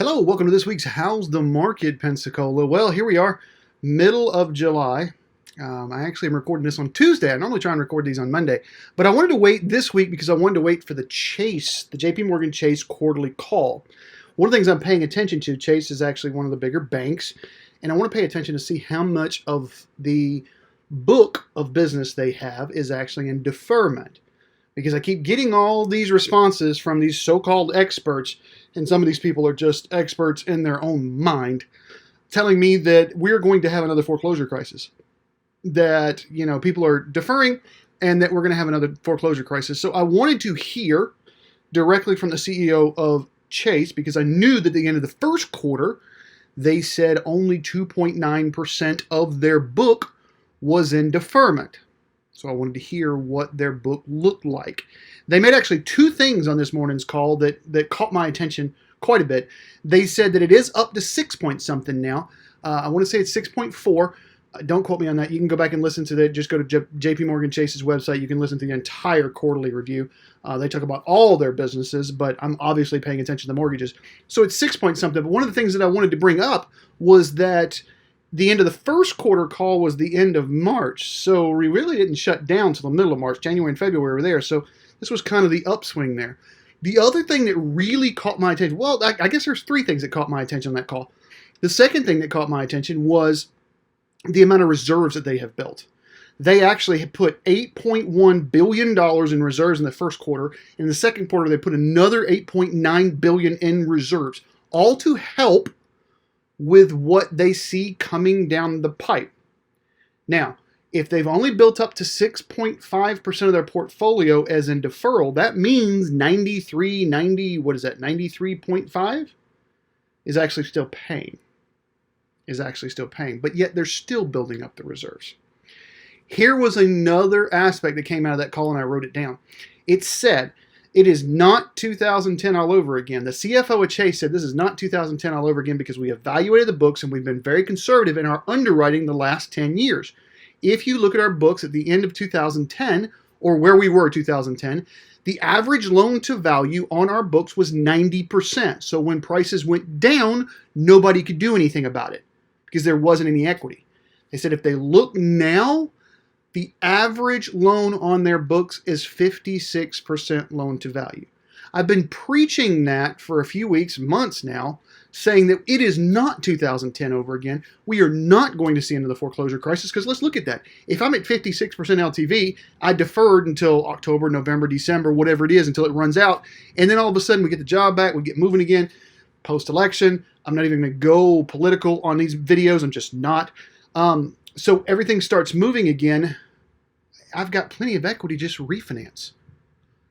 Hello, welcome to this week's How's the Market, Pensacola. Well, here we are, middle of July. I actually am recording this on Tuesday. I normally try and record these on Monday, but I wanted to wait this week because I wanted to wait for the JP Morgan Chase quarterly call. One of the things I'm paying attention to, Chase is actually one of the bigger banks, and I want to pay attention to see how much of the book of business they have is actually in deferment. Because I keep getting all these responses from these so-called experts, and some of these people are just experts in their own mind, telling me that we're going to have another foreclosure crisis. That, people are deferring, and that we're going to have another foreclosure crisis. So I wanted to hear directly from the CEO of Chase, because I knew that at the end of the first quarter, they said only 2.9% of their book was in deferment. So I wanted to hear what their book looked like. They made actually two things on this morning's call that caught my attention quite a bit. They said that it is up to 6 point something now. I want to say it's 6.4. Don't quote me on that. You can go back and listen to that. Just go to JP Morgan Chase's website. You can listen to the entire quarterly review. They talk about all their businesses, but I'm obviously paying attention to the mortgages. So it's 6 point something. But one of the things that I wanted to bring up was that the end of the first quarter call was the end of March, so we really didn't shut down until the middle of March. January and February were there, so this was kind of the upswing there. The other thing that really caught my attention, well, I guess there's three things that caught my attention on that call. The second thing that caught my attention was the amount of reserves that they have built. They actually had put $8.1 billion in reserves in the first quarter. In the second quarter, they put another $8.9 billion in reserves, all to help with what they see coming down the pipe. Now, if they've only built up to 6.5% of their portfolio as in deferral, that means 93.5 is actually still paying. But yet they're still building up the reserves. Here was another aspect that came out of that call, and I wrote it down. It said, it is not 2010 all over again. The CFO of Chase said this is not 2010 all over again because we evaluated the books and we've been very conservative in our underwriting the last 10 years. If you look at our books at the end of 2010, or where we were 2010, the average loan to value on our books was 90%. So when prices went down, nobody could do anything about it because there wasn't any equity. They said if they look now, the average loan on their books is 56% loan to value. I've been preaching that for a few weeks, months now, saying that it is not 2010 over again. We are not going to see another foreclosure crisis because let's look at that. If I'm at 56% LTV, I deferred until October, November, December, whatever it is, until it runs out. And then all of a sudden we get the job back, we get moving again. Post-election, I'm not even going to go political on these videos. I'm just not. So everything starts moving again. I've got plenty of equity, just refinance.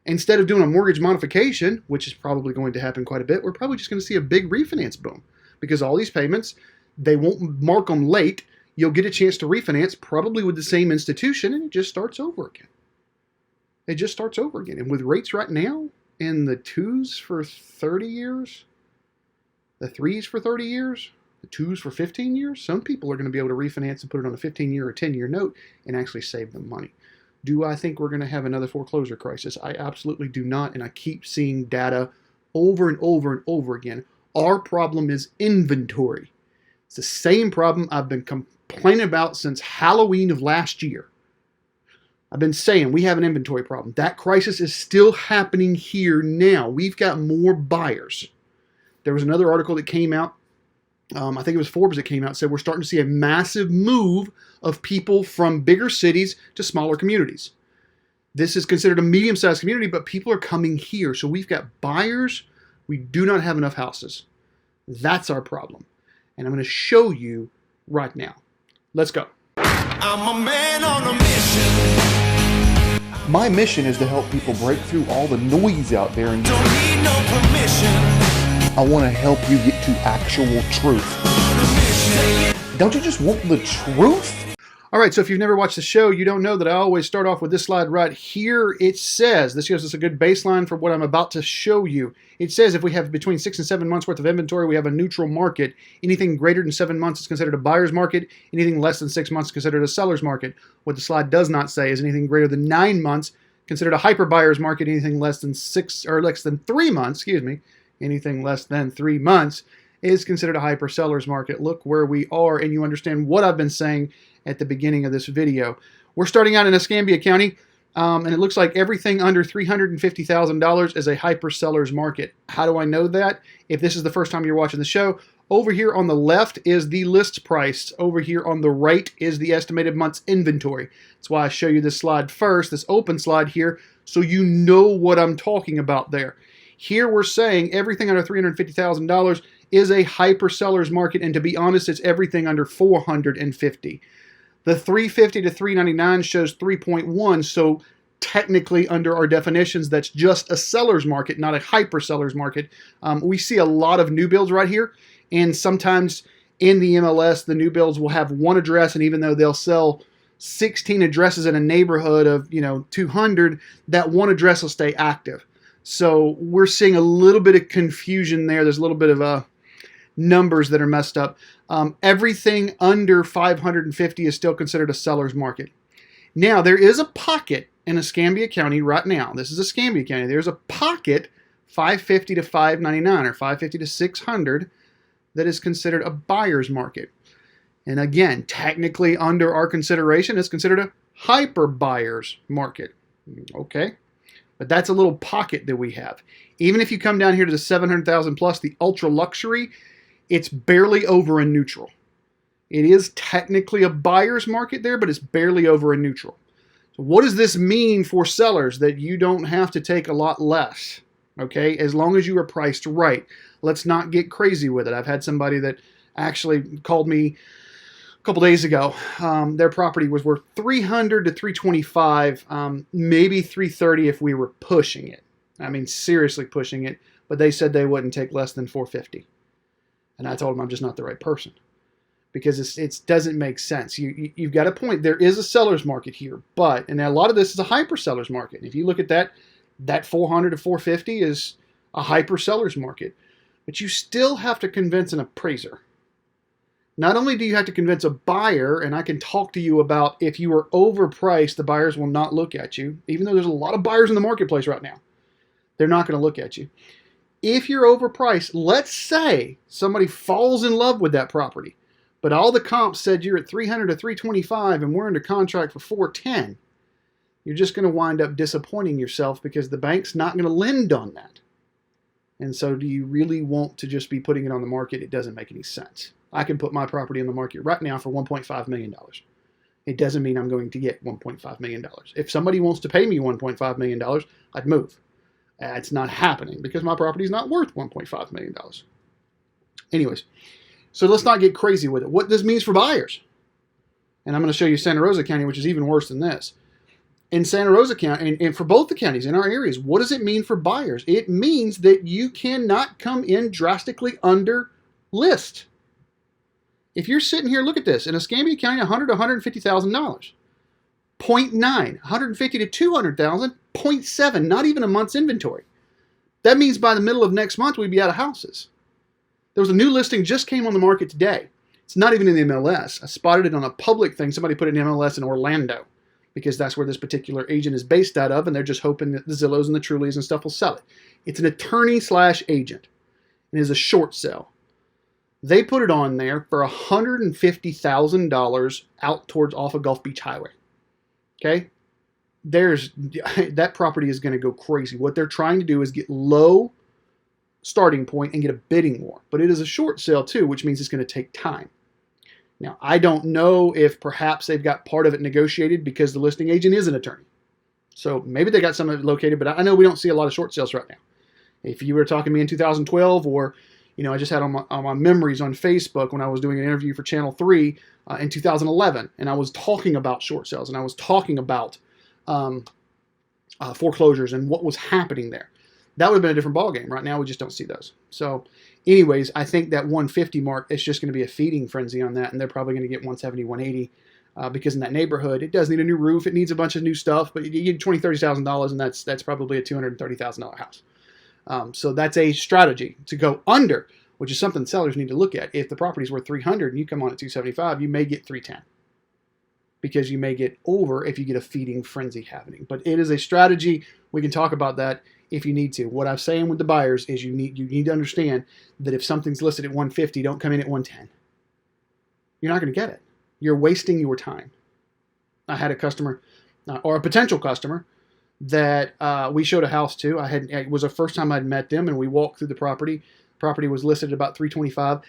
Instead of doing a mortgage modification, which is probably going to happen quite a bit, we're probably just going to see a big refinance boom because all these payments, they won't mark them late. You'll get a chance to refinance probably with the same institution, and it just starts over again. And with rates right now in the 2s for 30 years, the 3s for 30 years, the 2s for 15 years, some people are going to be able to refinance and put it on a 15-year or 10-year note and actually save them money. Do I think we're going to have another foreclosure crisis? I absolutely do not, and I keep seeing data over and over and over again. Our problem is inventory. It's the same problem I've been complaining about since Halloween of last year. I've been saying we have an inventory problem. That crisis is still happening here now. We've got more buyers. There was another article that came out, I think it was Forbes that came out, said we're starting to see a massive move of people from bigger cities to smaller communities. This is considered a medium-sized community, but people are coming here. So we've got buyers. We do not have enough houses. That's our problem. And I'm going to show you right now. Let's go. I'm a man on a mission. My mission is to help people break through all the noise out there and don't need no permission. I want to help you get to actual truth. Don't you just want the truth? All right, so if you've never watched the show, you don't know that I always start off with this slide right here. It says, this gives us a good baseline for what I'm about to show you. It says if we have between 6 and 7 months worth of inventory, we have a neutral market. Anything greater than 7 months is considered a buyer's market. Anything less than 6 months is considered a seller's market. What the slide does not say is anything greater than 9 months considered a hyper buyer's market. Anything less than 3 months, anything less than 3 months is considered a hyper seller's market. Look where we are, and you understand what I've been saying at the beginning of this video. We're starting out in Escambia County, and it looks like everything under $350,000 is a hyper seller's market. How do I know that? If this is the first time you're watching the show, over here on the left is the list price. Over here on the right is the estimated month's inventory. That's why I show you this slide first, this open slide here, so you know what I'm talking about there. Here we're saying everything under $350,000 is a hyper seller's market, and to be honest, it's everything under $450,000. The $350,000 to $399,000 shows 3.1, so technically under our definitions, that's just a seller's market, not a hyper seller's market. We see a lot of new builds right here, and sometimes in the MLS, the new builds will have one address, and even though they'll sell 16 addresses in a neighborhood of 200, that one address will stay active. So we're seeing a little bit of confusion there. There's a little bit of numbers that are messed up. Everything under 550 is still considered a seller's market. Now, there is a pocket in Escambia County right now. This is Escambia County. There's a pocket 550 to 599 or 550 to 600 that is considered a buyer's market. And again, technically under our consideration, it's considered a hyper buyer's market. Okay? But that's a little pocket that we have. Even if you come down here to the 700,000 plus, the ultra luxury, it's barely over a neutral. It is technically a buyer's market there, but it's barely over a neutral. So what does this mean for sellers? That you don't have to take a lot less, okay? As long as you are priced right. Let's not get crazy with it. I've had somebody that actually called me a couple days ago. Their property was worth $300,000 to $325,000, maybe $330,000 if we were pushing it. I mean, seriously pushing it. But they said they wouldn't take less than $450,000. And I told them I'm just not the right person, because it doesn't make sense. You've got a point. There is a seller's market here, and a lot of this is a hyper seller's market. And if you look at that $400,000 to $450,000 is a hyper seller's market. But you still have to convince an appraiser. Not only do you have to convince a buyer, and I can talk to you about if you are overpriced, the buyers will not look at you. Even though there's a lot of buyers in the marketplace right now, they're not going to look at you. If you're overpriced, let's say somebody falls in love with that property, but all the comps said you're at $300,000 to $325,000 and we're under contract for $410,000, you're just going to wind up disappointing yourself because the bank's not going to lend on that. And so do you really want to just be putting it on the market? It doesn't make any sense. I can put my property on the market right now for $1.5 million. It doesn't mean I'm going to get $1.5 million. If somebody wants to pay me $1.5 million, I'd move. It's not happening because my property is not worth $1.5 million. Anyways, so let's not get crazy with it. What this means for buyers. And I'm going to show you Santa Rosa County, which is even worse than this. In Santa Rosa County, and for both the counties in our areas, what does it mean for buyers? It means that you cannot come in drastically under list. If you're sitting here, look at this. In Escambia County, $100,000 to $150,000. 0.9, $150,000 to $200,000, 0.7, not even a month's inventory. That means by the middle of next month, we'd be out of houses. There was a new listing just came on the market today. It's not even in the MLS. I spotted it on a public thing. Somebody put it in MLS in Orlando because that's where this particular agent is based out of, and they're just hoping that the Zillows and the Trulies and stuff will sell it. It's an attorney/agent. It is a short sale. They put it on there for $150,000 out towards off of Gulf Beach Highway. Okay, that property is going to go crazy. What they're trying to do is get low starting point and get a bidding war. But it is a short sale too, which means it's going to take time. Now, I don't know if perhaps they've got part of it negotiated because the listing agent is an attorney. So maybe they got some of it located, but I know we don't see a lot of short sales right now. If you were talking to me in 2012 or I just had on my memories on Facebook when I was doing an interview for Channel 3 in 2011, and I was talking about short sales, and I was talking about foreclosures and what was happening there. That would have been a different ballgame. Right now, we just don't see those. So anyways, I think that 150 mark, it's just going to be a feeding frenzy on that, and they're probably going to get 170, 180 because in that neighborhood, it does need a new roof. It needs a bunch of new stuff, but you get $20,000, $30,000, and that's probably a $230,000 house. So that's a strategy to go under, which is something sellers need to look at. If the property's worth $300 and you come on at $275, you may get $310 because you may get over if you get a feeding frenzy happening. But it is a strategy. We can talk about that if you need to. What I'm saying with the buyers is you need to understand that if something's listed at 150, don't come in at 110. You're not going to get it. You're wasting your time. I had a customer or a potential customer that we showed a house to. It was the first time I'd met them, and we walked through the property. Property was listed at about 325,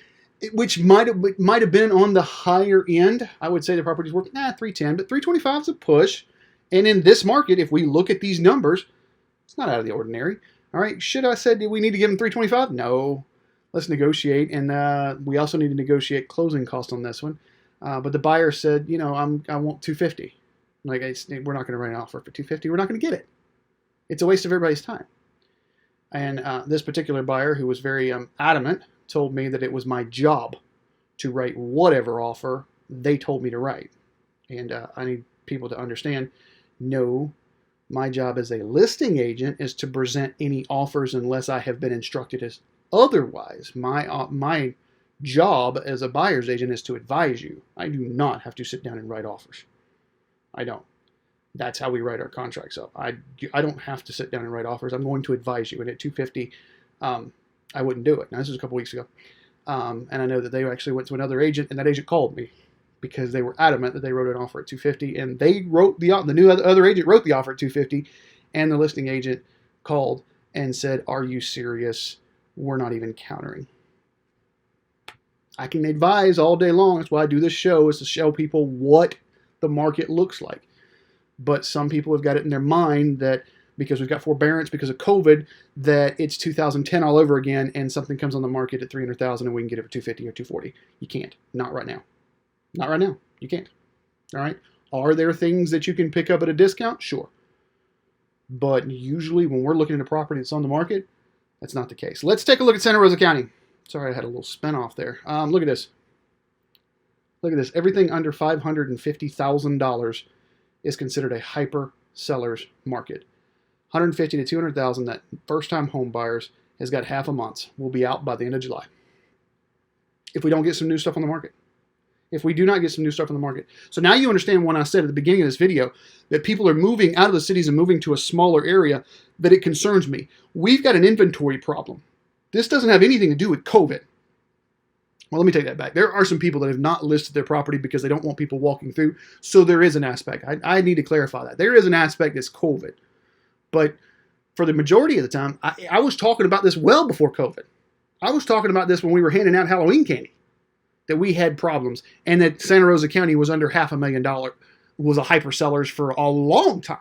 which might have been on the higher end. I would say the property's worth 310, but 325 is a push. And in this market, if we look at these numbers, it's not out of the ordinary. All right, should I said, do we need to give them 325? No. Let's negotiate, and we also need to negotiate closing costs on this one. But the buyer said, I want 250. Like, we're not going to write an offer for 250. We're not going to get it. It's a waste of everybody's time. And this particular buyer, who was very adamant, told me that it was my job to write whatever offer they told me to write. And I need people to understand, no, my job as a listing agent is to present any offers unless I have been instructed as otherwise. My job as a buyer's agent is to advise you. I do not have to sit down and write offers. I don't. That's how we write our contracts up. I don't have to sit down and write offers. I'm going to advise you. And at 250, I wouldn't do it. Now, this was a couple weeks ago. And I know that they actually went to another agent, and that agent called me because they were adamant that they wrote an offer at 250. And they wrote the other agent wrote the offer at 250, and the listing agent called and said, "Are you serious? We're not even countering." I can advise all day long. That's why I do this show, is to show people what the market looks like. But some people have got it in their mind that because we've got forbearance because of COVID, that it's 2010 all over again, and something comes on the market at 300,000 and we can get it for 250 or 240. You can't. Not right now. Not right now. You can't. All right. Are there things that you can pick up at a discount? Sure. But usually when we're looking at a property that's on the market, that's not the case. Let's take a look at Santa Rosa County. Sorry, I had a little spin off there. Look at this. Look at this. Everything under $550,000 is considered a hyper seller's market. 150 to 200,000, that first-time home buyers has got half a month. We'll be out by the end of July. If we don't get some new stuff on the market. If we do not get some new stuff on the market. So now you understand when I said at the beginning of this video that people are moving out of the cities and moving to a smaller area, that it concerns me. We've got an inventory problem. This doesn't have anything to do with COVID. Well, let me take that back. There are some people that have not listed their property because they don't want people walking through. So there is an aspect. I need to clarify that. There is an aspect that's COVID. But for the majority of the time, I was talking about this well before COVID. I was talking about this when we were handing out Halloween candy, that we had problems, and that Santa Rosa County was under $500,000, was a hyper sellers for a long time.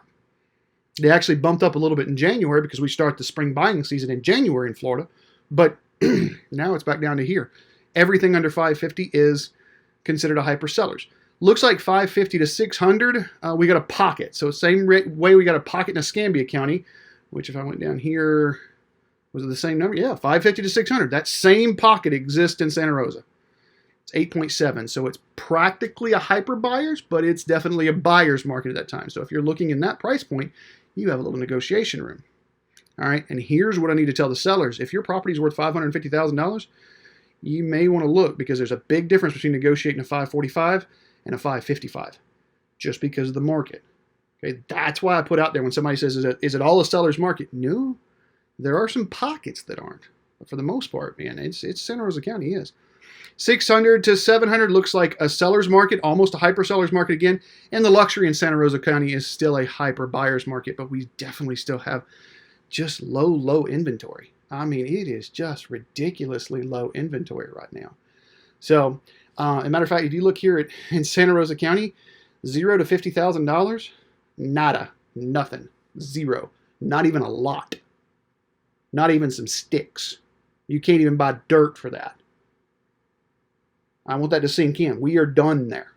They actually bumped up a little bit in January because we start the spring buying season in January in Florida. But now it's back down to here. Everything under 550 is considered a hyper sellers. Looks like 550 to 600, we got a pocket. So same way we got a pocket in Escambia County, which if I went down here, was it the same number? Yeah, 550 to 600. That same pocket exists in Santa Rosa. It's 8.7. So it's practically a hyper buyers, but it's definitely a buyer's market at that time. So if you're looking in that price point, you have a little negotiation room. All right, and here's what I need to tell the sellers. If your property is worth $550,000, you may want to look, because there's a big difference between negotiating a 545 and a 555, just because of the market. Okay, that's why I put out there when somebody says, is it all a seller's market? No, there are some pockets that aren't. But for the most part, man, it's Santa Rosa County is. 600 to 700 looks like a seller's market, almost a hyper seller's market again. And the luxury in Santa Rosa County is still a hyper buyer's market, but we definitely still have just low inventory. I mean, it is just ridiculously low inventory right now. So, as a matter of fact, if you look here in Santa Rosa County, $0 to $50,000, nada, nothing, zero, not even a lot, not even some sticks. You can't even buy dirt for that. I want that to sink in. We are done there.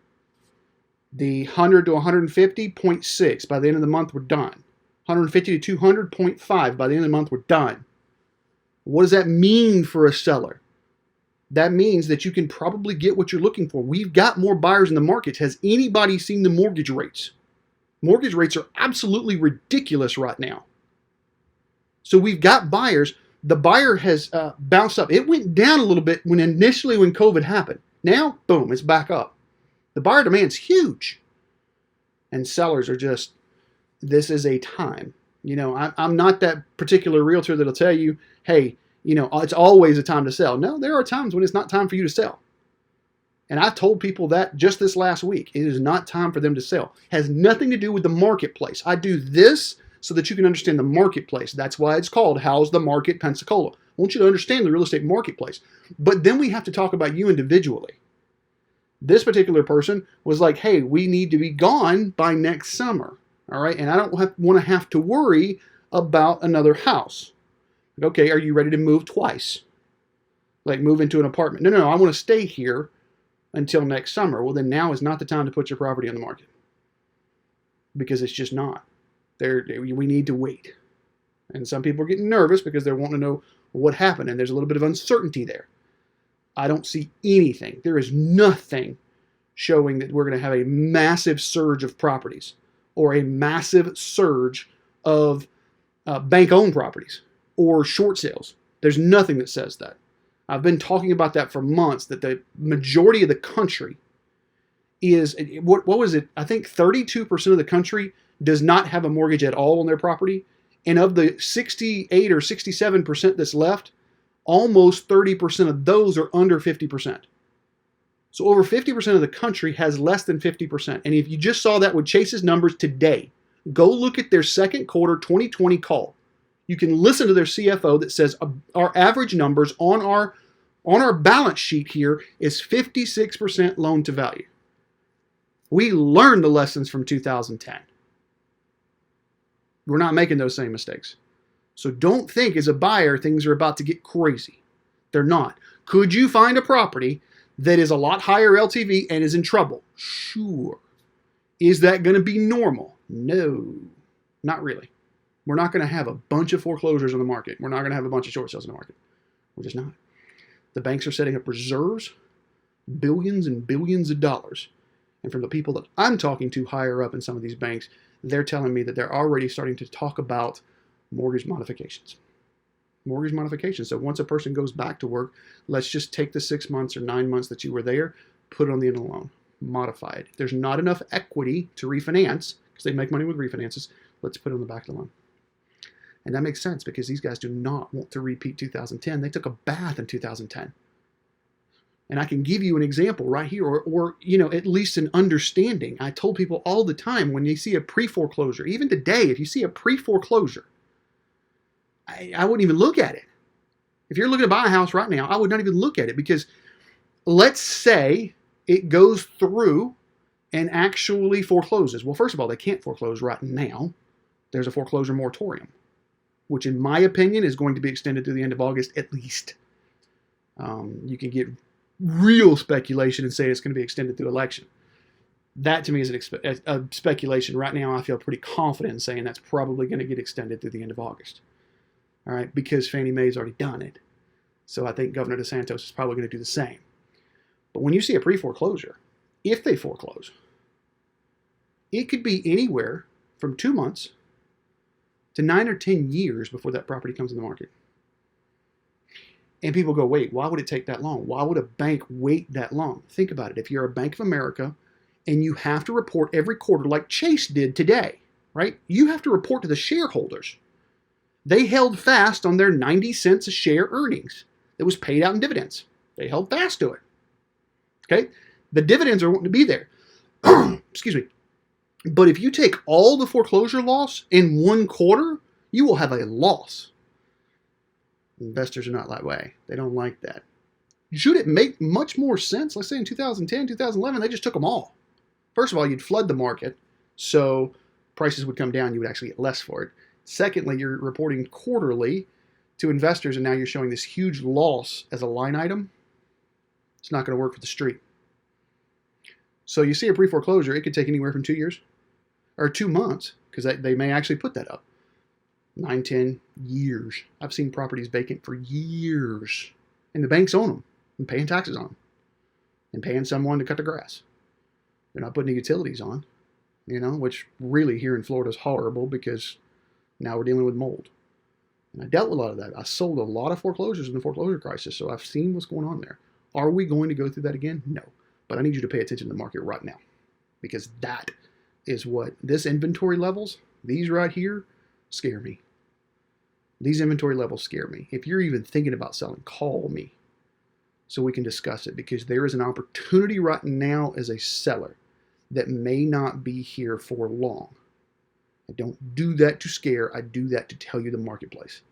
The 100 to 150, 0.6. By the end of the month, we're done. 150 to 200, 0.5. By the end of the month, we're done. What does that mean for a seller? That means that you can probably get what you're looking for. We've got more buyers in the market. Has anybody seen the mortgage rates? Mortgage rates are absolutely ridiculous right now. So we've got buyers. The buyer has bounced up. It went down a little bit when COVID happened. Now, boom, it's back up. The buyer demand's huge. And sellers are just, this is a time I'm not that particular realtor that'll tell you, hey, it's always a time to sell. No, there are times when it's not time for you to sell. And I told people that just this last week. It is not time for them to sell. It has nothing to do with the marketplace. I do this so that you can understand the marketplace. That's why it's called How's the Market Pensacola. I want you to understand the real estate marketplace. But then we have to talk about you individually. This particular person was like, hey, we need to be gone by next summer. All right. And I don't want to have to worry about another house. Okay. Are you ready to move twice? Like move into an apartment? No. I want to stay here until next summer. Well, then now is not the time to put your property on the market because it's just not. We need to wait. And some people are getting nervous because they're wanting to know what happened, and there's a little bit of uncertainty there. I don't see anything. There is nothing showing that we're going to have a massive surge of properties or a massive surge of bank-owned properties or short sales. There's nothing that says that. I've been talking about that for months, that the majority of the country is, what was it? I think 32% of the country does not have a mortgage at all on their property. And of the 68 or 67% that's left, almost 30% of those are under 50%. So over 50% of the country has less than 50%. And if you just saw that with Chase's numbers today, go look at their second quarter 2020 call. You can listen to their CFO that says our average numbers on our balance sheet here is 56% loan to value. We learned the lessons from 2010. We're not making those same mistakes. So don't think as a buyer things are about to get crazy. They're not. Could you find a property that is a lot higher LTV and is in trouble? Sure. Is that going to be normal? No, not really. We're not going to have a bunch of foreclosures on the market. We're not going to have a bunch of short sales in the market. We're just not. The banks are setting up reserves, billions and billions of dollars. And from the people that I'm talking to higher up in some of these banks, they're telling me that they're already starting to talk about mortgage modifications. Mortgage modifications. So once a person goes back to work, let's just take the 6 months or 9 months that you were there, put it on the end of the loan, modify it. If there's not enough equity to refinance, because they make money with refinances, let's put it on the back of the loan. And that makes sense because these guys do not want to repeat 2010. They took a bath in 2010. And I can give you an example right here, or at least an understanding. I told people all the time, when you see a pre-foreclosure, even today, if you see a pre-foreclosure, I wouldn't even look at it. If you're looking to buy a house right now, I would not even look at it, because let's say it goes through and actually forecloses. Well, first of all, they can't foreclose right now. There's a foreclosure moratorium, which in my opinion is going to be extended through the end of August at least. You can get real speculation and say it's going to be extended through election. That to me is a speculation. Right now I feel pretty confident in saying that's probably going to get extended through the end of August. All right, because Fannie Mae's already done it. So I think Governor DeSantis is probably going to do the same. But when you see a pre-foreclosure, if they foreclose, it could be anywhere from 2 months to 9 or 10 years before that property comes in the market. And people go, wait, why would it take that long? Why would a bank wait that long? Think about it. If you're a Bank of America and you have to report every quarter like Chase did today, right? You have to report to the shareholders. They held fast on their 90 cents a share earnings that was paid out in dividends. They held fast to it. Okay? The dividends are wanting to be there. Excuse me. But if you take all the foreclosure loss in one quarter, you will have a loss. Investors are not that way. They don't like that. Should it make much more sense? Let's say in 2010, 2011, they just took them all. First of all, you'd flood the market, so prices would come down. You would actually get less for it. Secondly, you're reporting quarterly to investors, and now you're showing this huge loss as a line item. It's not going to work for the street. So you see a pre-foreclosure, it could take anywhere from 2 years or 2 months, because they may actually put that up. 9, 10 years. I've seen properties vacant for years, and the banks own them and paying taxes on them and paying someone to cut the grass. They're not putting the utilities on, which really here in Florida is horrible, because now we're dealing with mold. And I dealt with a lot of that. I sold a lot of foreclosures in the foreclosure crisis, so I've seen what's going on there. Are we going to go through that again? No. But I need you to pay attention to the market right now, because that is what this inventory levels, these right here, scare me. These inventory levels scare me. If you're even thinking about selling, call me so we can discuss it, because there is an opportunity right now as a seller that may not be here for long. I don't do that to scare. I do that to tell you the marketplace.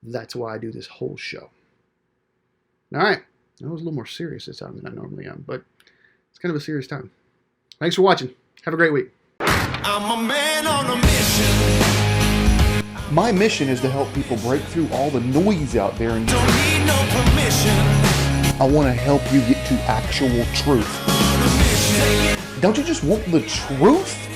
That's why I do this whole show. All right. I was a little more serious this time than I normally am, but it's kind of a serious time. Thanks for watching. Have a great week. I'm a man on a mission. My mission is to help people break through all the noise out there and Don't need no permission. I want to help you get to actual truth. On a mission. Don't you just want the truth?